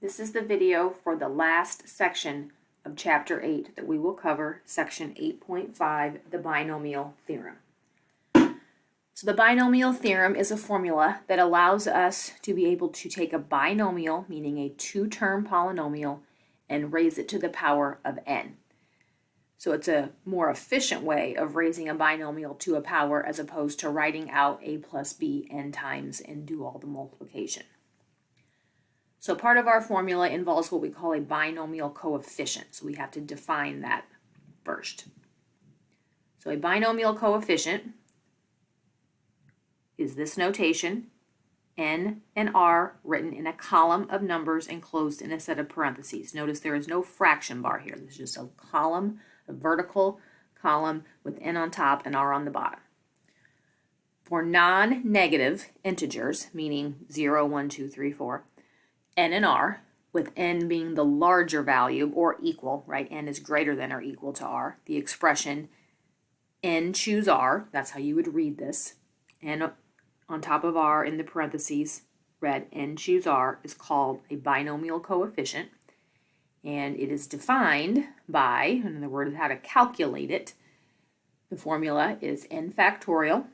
This is the video for the last section of Chapter 8 that we will cover, Section 8.5, the binomial theorem. So the binomial theorem is a formula that allows us to be able to take a binomial, meaning a two-term polynomial, and raise it to the power of n. So it's a more efficient way of raising a binomial to a power as opposed to writing out a plus b n times and do all the multiplication. So part of our formula involves what we call a binomial coefficient. So we have to define that first. So a binomial coefficient is this notation, n and r written in a column of numbers enclosed in a set of parentheses. Notice there is no fraction bar here. This is just a column, a vertical column with n on top and r on the bottom. For non-negative integers, meaning 0, 1, 2, 3, 4, n and r, with n being the larger value or equal, right? N is greater than or equal to r. The expression n choose r, that's how you would read this. N on top of r in the parentheses, read n choose r, is called a binomial coefficient. And it is defined by, in other words, how to calculate it. The formula is n factorial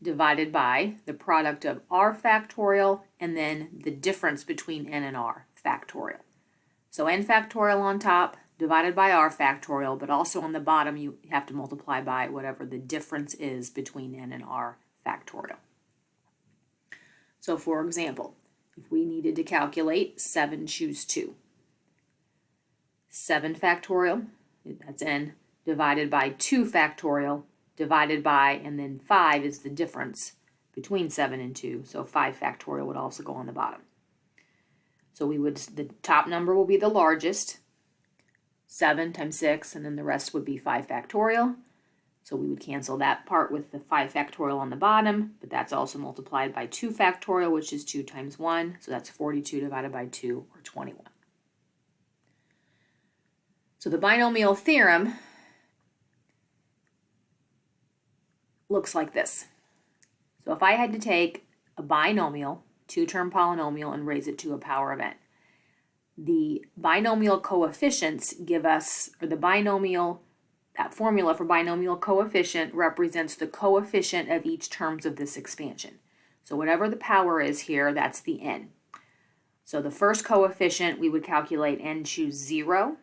divided by the product of r factorial and then the difference between n and r factorial. So n factorial on top divided by r factorial, but also on the bottom you have to multiply by whatever the difference is between n and r factorial. So for example, if we needed to calculate 7 choose 2, 7 factorial, that's n, divided by 2 factorial, divided by, and then 5 is the difference between 7 and 2, so 5 factorial would also go on the bottom. So the top number will be the largest, 7 times 6, and then the rest would be 5 factorial. So we would cancel that part with the 5 factorial on the bottom, but that's also multiplied by 2 factorial, which is 2 times 1, so that's 42 divided by 2, or 21. So the binomial theorem looks like this. So if I had to take a binomial, two-term polynomial, and raise it to a power of n, the binomial coefficients give us, or the binomial, that formula for binomial coefficient represents the coefficient of each terms of this expansion. So whatever the power is here, that's the n. So the first coefficient, we would calculate n choose 0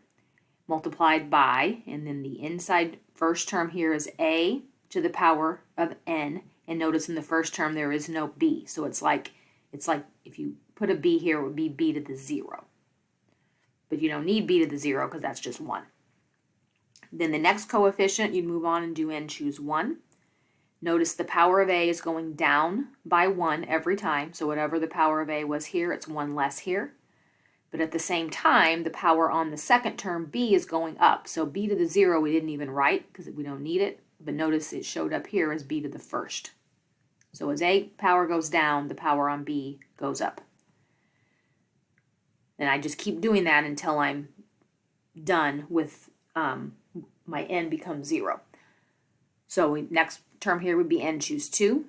multiplied by, and then the inside first term here is a to the power of n, and notice in the first term there is no b, so it's like if you put a b here, it would be b to the 0. But you don't need b to the 0 because that's just 1. Then the next coefficient, you'd move on and do n choose 1. Notice the power of a is going down by 1 every time, so whatever the power of a was here, it's 1 less here. But at the same time, the power on the second term, b, is going up. So b to the 0 we didn't even write because we don't need it, but notice it showed up here as b to the first. So as a power goes down, the power on b goes up. And I just keep doing that until I'm done with my n becomes 0. So next term here would be n choose 2.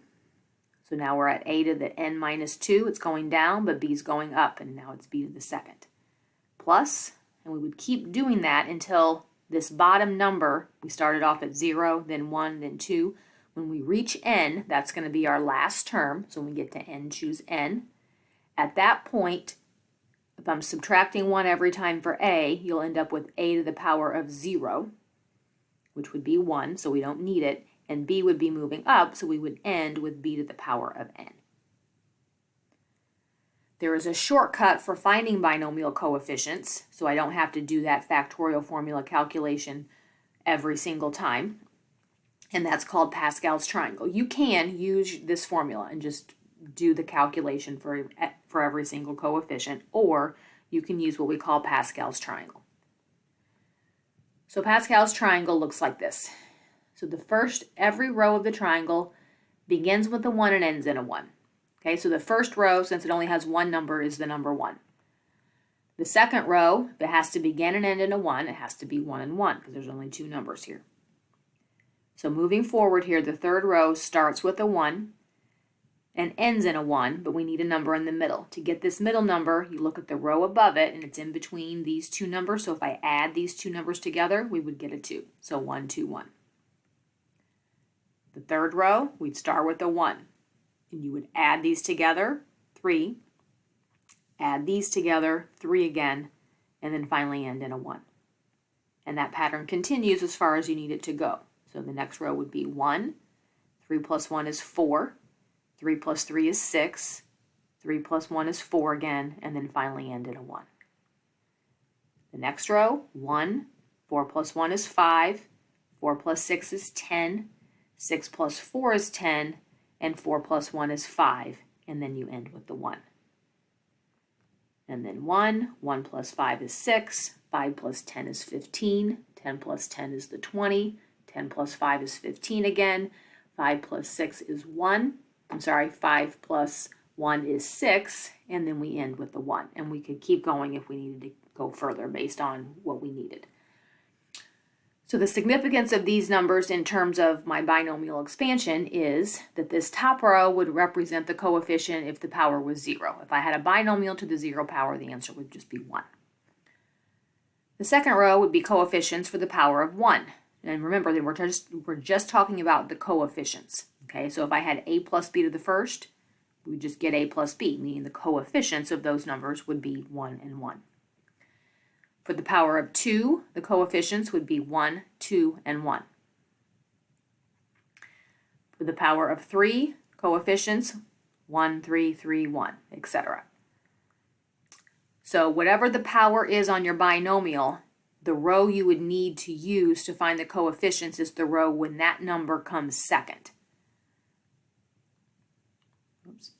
So now we're at a to the n minus 2. It's going down, but b is going up, and now it's b to the second. Plus, and we would keep doing that until this bottom number, we started off at 0, then 1, then 2. When we reach n, that's going to be our last term. So when we get to n choose n, at that point, if I'm subtracting 1 every time for a, you'll end up with a to the power of 0, which would be 1, so we don't need it. And b would be moving up, so we would end with b to the power of n. There is a shortcut for finding binomial coefficients, so I don't have to do that factorial formula calculation every single time, and that's called Pascal's triangle. You can use this formula and just do the calculation for every single coefficient, or you can use what we call Pascal's triangle. So Pascal's triangle looks like this. So every row of the triangle begins with a 1 and ends in a 1. Okay, so the first row, since it only has one number, is the number 1. The second row, if it has to begin and end in a 1, it has to be 1 and 1, because there's only 2 numbers here. So moving forward here, the third row starts with a 1, and ends in a 1, but we need a number in the middle. To get this middle number, you look at the row above it, and it's in between these two numbers. So if I add these two numbers together, we would get a 2. So 1, 2, 1. The third row, we'd start with a 1. And you would add these together, 3. Add these together, 3 again, and then finally end in a 1. And that pattern continues as far as you need it to go. So the next row would be 1. 3 plus 1 is 4. 3 plus 3 is 6. 3 plus 1 is 4 again, and then finally end in a 1. The next row, 1. 4 plus 1 is 5. 4 plus 6 is 10. 6 plus 4 is 10. And 4 plus 1 is 5. And then you end with the 1. And then 1. 1 plus 5 is 6. 5 plus 10 is 15. 10 plus 10 is the 20. 10 plus 5 is 15 again. 5 plus 6 is 1. 5 plus 1 is 6, and then we end with the 1. And we could keep going if we needed to go further based on what we needed. So the significance of these numbers in terms of my binomial expansion is that this top row would represent the coefficient if the power was 0. If I had a binomial to the 0 power, the answer would just be 1. The second row would be coefficients for the power of 1. And remember that we're just talking about the coefficients. Okay, so if I had a plus b to the first, we would just get a plus b, meaning the coefficients of those numbers would be 1 and 1. For the power of 2, the coefficients would be 1, 2, and 1. For the power of 3, coefficients 1, 3, 3, 1, etc. So whatever the power is on your binomial, the row you would need to use to find the coefficients is the row when that number comes second. Oops.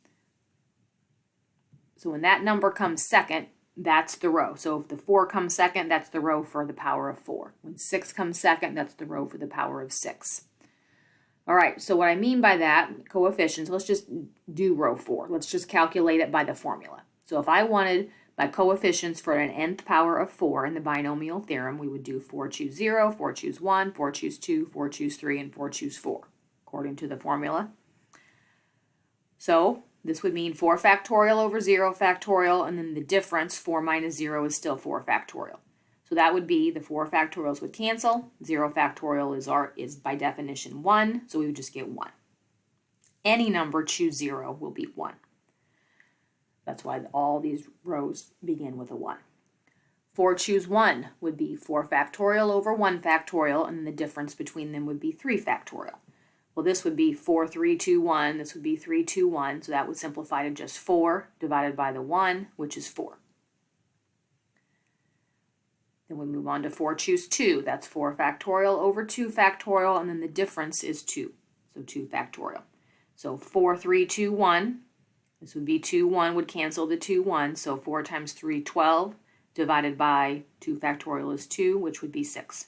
So when that number comes second, that's the row. So if the 4 comes second, that's the row for the power of 4. When 6 comes second, that's the row for the power of 6. All right, so what I mean by that, coefficients, let's just do row 4. Let's just calculate it by the formula. So if I wanted my coefficients for an nth power of 4 in the binomial theorem, we would do 4 choose 0, 4 choose 1, 4 choose 2, 4 choose 3, and 4 choose 4, according to the formula. So this would mean 4 factorial over 0 factorial, and then the difference, 4 minus 0, is still 4 factorial. So that would be the 4 factorials would cancel. 0 factorial is by definition 1, so we would just get 1. Any number choose 0 will be 1. That's why all these rows begin with a 1. 4 choose 1 would be 4 factorial over 1 factorial, and the difference between them would be 3 factorial. Well, this would be 4, 3, 2, 1. This would be 3, 2, 1. So that would simplify to just 4 divided by the 1, which is 4. Then we move on to 4 choose 2. That's 4 factorial over 2 factorial, and then the difference is 2. So 2 factorial. So 4, 3, 2, 1. This would be 2, 1 would cancel the 2, 1. So 4 times 3, 12, divided by 2 factorial is 2, which would be 6.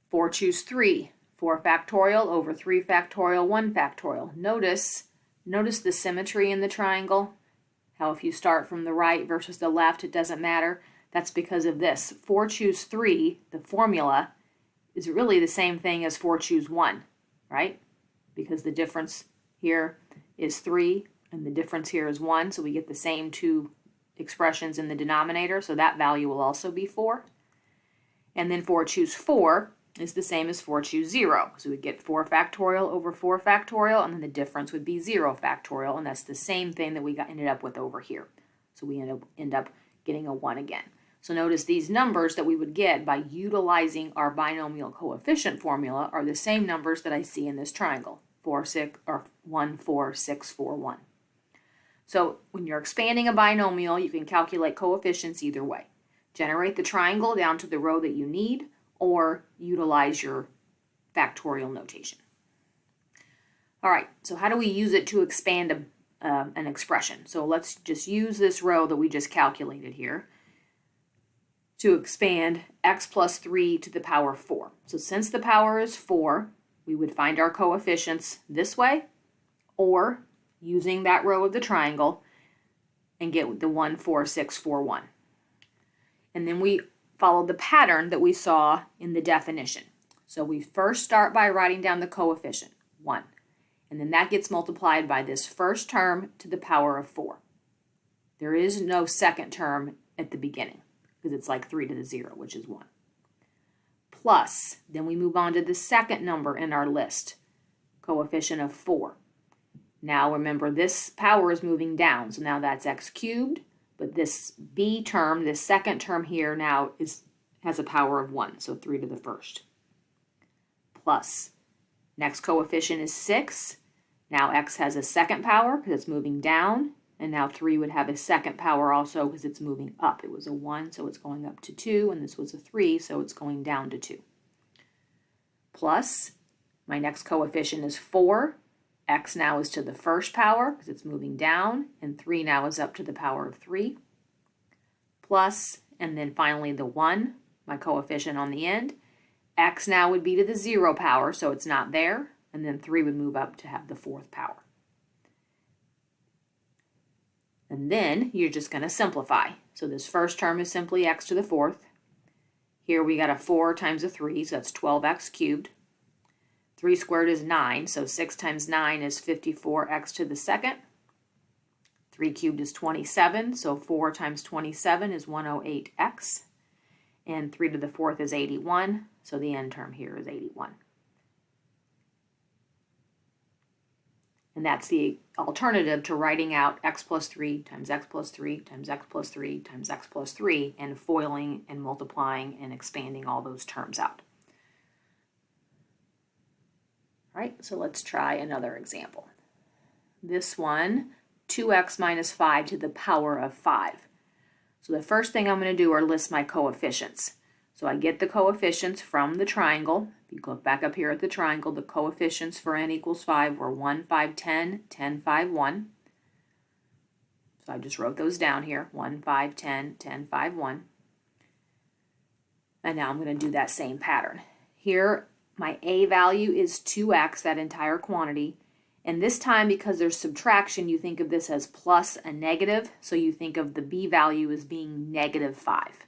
4 choose 3. 4 factorial over 3 factorial, 1 factorial. Notice the symmetry in the triangle. How if you start from the right versus the left, it doesn't matter. That's because of this. 4 choose 3, the formula, is really the same thing as 4 choose 1, right? Because the difference here is 3, and the difference here is 1, so we get the same two expressions in the denominator, so that value will also be 4. And then 4 choose 4 is the same as 4 choose 0. So we get 4 factorial over 4 factorial, and then the difference would be 0 factorial, and that's the same thing that we ended up with over here. So we end up getting a 1 again. So notice these numbers that we would get by utilizing our binomial coefficient formula are the same numbers that I see in this triangle, 4, 6, or 1, 4, 6, 4, 1. So when you're expanding a binomial, you can calculate coefficients either way. Generate the triangle down to the row that you need, or utilize your factorial notation. All right, so how do we use it to expand an expression? So let's just use this row that we just calculated here to expand x plus 3 to the power 4. So since the power is 4, we would find our coefficients this way, or using that row of the triangle and get the 1, 4, 6, 4, 1. And then we follow the pattern that we saw in the definition. So we first start by writing down the coefficient, 1. And then that gets multiplied by this first term to the power of 4. There is no second term at the beginning because it's like 3 to the 0, which is 1. Plus, then we move on to the second number in our list, coefficient of 4. Now remember, this power is moving down, so now that's x cubed, but this b term, this second term here now has a power of 1, so 3 to the first. Plus, next coefficient is 6. Now x has a second power because it's moving down, and now 3 would have a second power also because it's moving up. It was a 1, so it's going up to 2, and this was a 3, so it's going down to 2. Plus, my next coefficient is 4. X now is to the first power because it's moving down, and 3 now is up to the power of 3. Plus, and then finally the 1, my coefficient on the end. X now would be to the 0 power, so it's not there, and then 3 would move up to have the 4th power. And then you're just going to simplify. So this first term is simply x to the 4th. Here we got a 4 times a 3, so that's 12x cubed. 3 squared is 9, so 6 times 9 is 54x to the second. 3 cubed is 27, so 4 times 27 is 108x. And 3 to the 4th is 81, so the end term here is 81. And that's the alternative to writing out x plus 3 times x plus 3 times x plus 3 times x plus 3 and foiling and multiplying and expanding all those terms out. All right, so let's try another example. This one, 2x minus 5 to the power of 5. So the first thing I'm going to do are list my coefficients. So I get the coefficients from the triangle. If you look back up here at the triangle, the coefficients for n equals 5 were 1, 5, 10, 10, 5, 1. So I just wrote those down here, 1, 5, 10, 10, 5, 1. And now I'm going to do that same pattern. Here, my a value is 2x, that entire quantity. And this time, because there's subtraction, you think of this as plus a negative. So you think of the b value as being negative 5.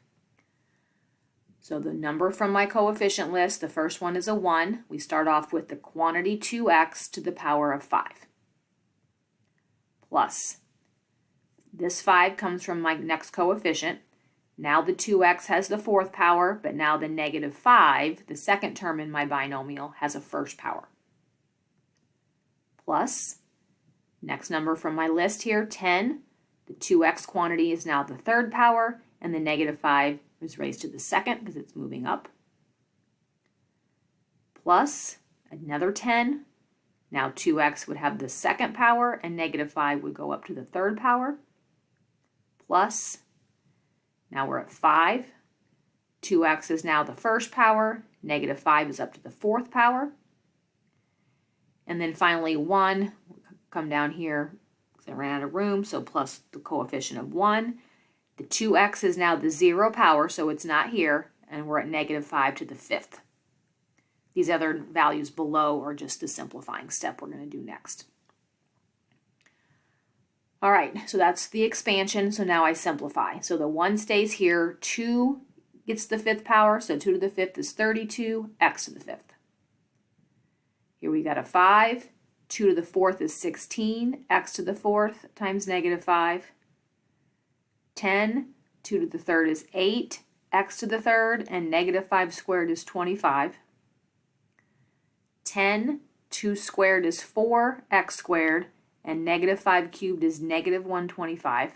So the number from my coefficient list, the first one is a 1. We start off with the quantity 2x to the power of 5. Plus, this 5 comes from my next coefficient. Now the 2x has the 4th power, but now the negative 5, the second term in my binomial, has a first power. Plus, next number from my list here, 10. The 2x quantity is now the third power, and the negative 5 is raised to the second because it's moving up. Plus another 10. Now 2x would have the second power, and negative 5 would go up to the third power. Plus, now we're at 5. 2x is now the first power. Negative 5 is up to the 4th power. And then finally 1, we'll come down here because I ran out of room, so plus the coefficient of 1. The 2x is now the 0 power, so it's not here, and we're at negative 5 to the 5th. These other values below are just the simplifying step we're going to do next. All right, so that's the expansion, so now I simplify. So the 1 stays here, 2 gets the 5th power, so 2 to the 5th is 32, x to the 5th. Here we got a 5, 2 to the 4th is 16, x to the 4th times negative 5. 10, 2 to the 3rd is 8, x to the 3rd, and negative 5 squared is 25. 10, 2 squared is 4, x squared, and negative 5 cubed is negative 125.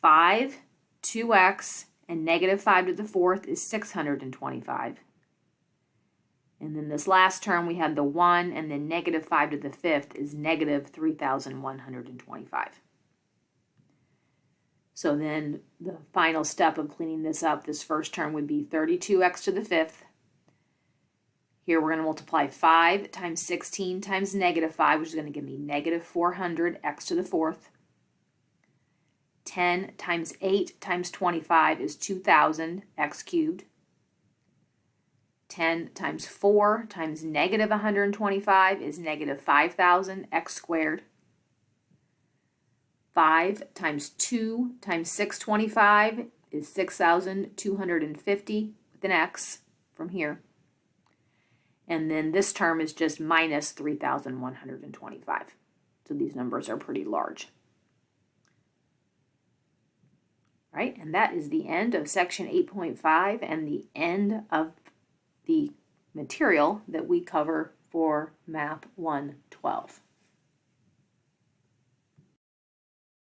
5, 2x, and negative 5 to the 4th is 625. And then this last term we had the 1, and then negative 5 to the 5th is negative 3,125. So then the final step of cleaning this up, this first term would be 32x to the 5th. Here we're going to multiply 5 times 16 times negative 5, which is going to give me negative 400 x to the 4th. 10 times 8 times 25 is 2,000 x cubed. 10 times 4 times negative 125 is negative 5,000 x squared. 5 times 2 times 625 is 6,250 with an x from here. And then this term is just minus 3,125. So these numbers are pretty large. Right, and that is the end of section 8.5 and the end of the material that we cover for Math 112.